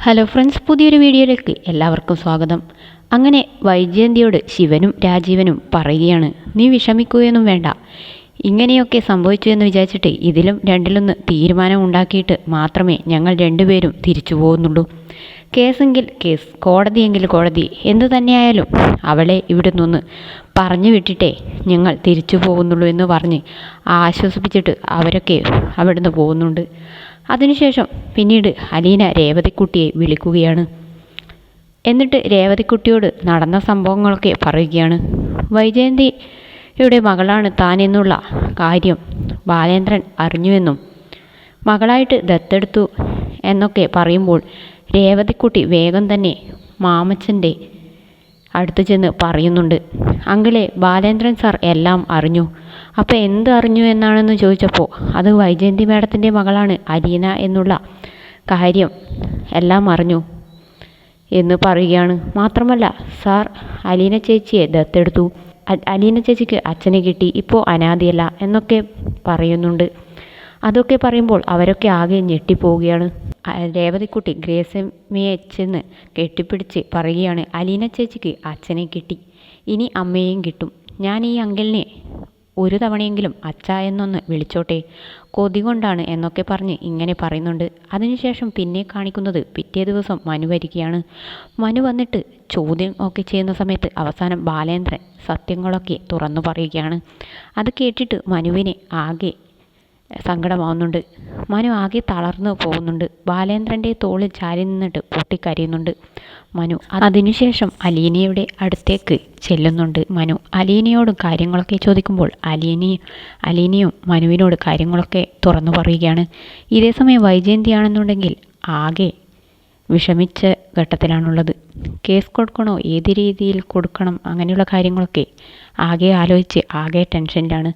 Hello friends, പുതിയൊരു വീഡിയോയിലേക്ക് എല്ലാവർക്കും സ്വാഗതം. അങ്ങനെ വൈജയന്തിയോട് ശിവനും രാജീവനും പറയുകയാണ്, നീ വിഷമിക്കുകയൊന്നും വേണ്ട. ഇങ്ങനെയൊക്കെ സംഭവിച്ചു എന്ന് വിചാരിച്ചിട്ട് ഇതിലും രണ്ടിലൊന്ന് തീരുമാനം ഉണ്ടാക്കിയിട്ട് മാത്രമേ ഞങ്ങൾ രണ്ടുപേരും തിരിച്ചു പോകുന്നുള്ളൂ. കേസെങ്കിൽ കേസ്, കോടതിയെങ്കിൽ കോടതി, എന്തു തന്നെയായാലും അവളെ ഇവിടെ നിന്ന് പറഞ്ഞു വിട്ടിട്ടേ ഞങ്ങൾ തിരിച്ചു പോകുന്നുള്ളൂ എന്ന് പറഞ്ഞ് ആശ്വസിപ്പിച്ചിട്ട് അവരൊക്കെ അവിടുന്ന് പോകുന്നുണ്ട്. അതിനുശേഷം പിന്നീട് അലീന രേവതിക്കുട്ടിയെ വിളിക്കുകയാണ്. എന്നിട്ട് രേവതിക്കുട്ടിയോട് നടന്ന സംഭവങ്ങളൊക്കെ പറയുകയാണ്. വൈജയന്തിയുടെ മകളാണ് താൻ എന്നുള്ള കാര്യം ബാലേന്ദ്രൻ അറിഞ്ഞുവെന്നും മകളായിട്ട് ദത്തെടുത്തു എന്നൊക്കെ പറയുമ്പോൾ രേവതിക്കുട്ടി വേഗം തന്നെ മാമച്ചൻ്റെ അടുത്ത് ചെന്ന് പറയുന്നുണ്ട്, അങ്കിളെ, ബാലേന്ദ്രൻ സാർ എല്ലാം അറിഞ്ഞു. അപ്പോൾ എന്ത് അറിഞ്ഞു എന്നാണെന്ന് ചോദിച്ചപ്പോൾ അത് വൈജയന്തി മാഡത്തിൻ്റെ മകളാണ് അലീന എന്നുള്ള കാര്യം എല്ലാം അറിഞ്ഞു എന്ന് പറയുകയാണ്. മാത്രമല്ല സാർ, അലീന ചേച്ചിയെ ദത്തെടുത്തു, അലീന ചേച്ചിക്ക് അച്ഛനെ കിട്ടി, ഇപ്പോൾ അനാഥയല്ല എന്നൊക്കെ പറയുന്നുണ്ട്. അതൊക്കെ പറയുമ്പോൾ അവരൊക്കെ ആകെ ഞെട്ടിപ്പോവുകയാണ്. രേവതിക്കുട്ടി ഗ്രേസമ്മയെ ചെന്ന് കെട്ടിപ്പിടിച്ച് പറയുകയാണ്, അലീന ചേച്ചിക്ക് അച്ഛനെ കിട്ടി, ഇനി അമ്മയെയും കിട്ടും. ഞാൻ ഈ അങ്കിളിനെ ഒരു തവണയെങ്കിലും അച്ഛ എന്നൊന്ന് വിളിച്ചോട്ടെ, കൊതി കൊണ്ടാണ് എന്നൊക്കെ പറഞ്ഞ് ഇങ്ങനെ പറയുന്നുണ്ട്. അതിനുശേഷം പിന്നെ കാണിക്കുന്നത് പിറ്റേ ദിവസം മനു വരികയാണ്. മനു വന്നിട്ട് ചോദ്യം ഒക്കെ ചെയ്യുന്ന സമയത്ത് അവസാനം ബാലേന്ദ്രൻ സത്യങ്ങളൊക്കെ തുറന്നു പറയുകയാണ്. അത് കേട്ടിട്ട് മനുവിനെ ആകെ സങ്കടമാവുന്നുണ്ട്. മനു ആകെ തളർന്നു പോകുന്നുണ്ട്. ബാലേന്ദ്രൻ്റെ തോളിൽ ചാരി നിന്നിട്ട് പൊട്ടിക്കരയുന്നുണ്ട് മനു. അതിനുശേഷം അലീനയുടെ അടുത്തേക്ക് ചെല്ലുന്നുണ്ട് മനു. അലീനയോടും കാര്യങ്ങളൊക്കെ ചോദിക്കുമ്പോൾ അലീനയും മനുവിനോട് കാര്യങ്ങളൊക്കെ തുറന്നു പറയുകയാണ്. ഇതേസമയം വൈജയന്തിയാണെന്നുണ്ടെങ്കിൽ ആകെ വിഷമിച്ച ഘട്ടത്തിലാണുള്ളത്. കേസ് കൊടുക്കണോ, ഏത് രീതിയിൽ കൊടുക്കണം, അങ്ങനെയുള്ള കാര്യങ്ങളൊക്കെ ആകെ ആലോചിച്ച് ആകെ ടെൻഷനിലാണ്.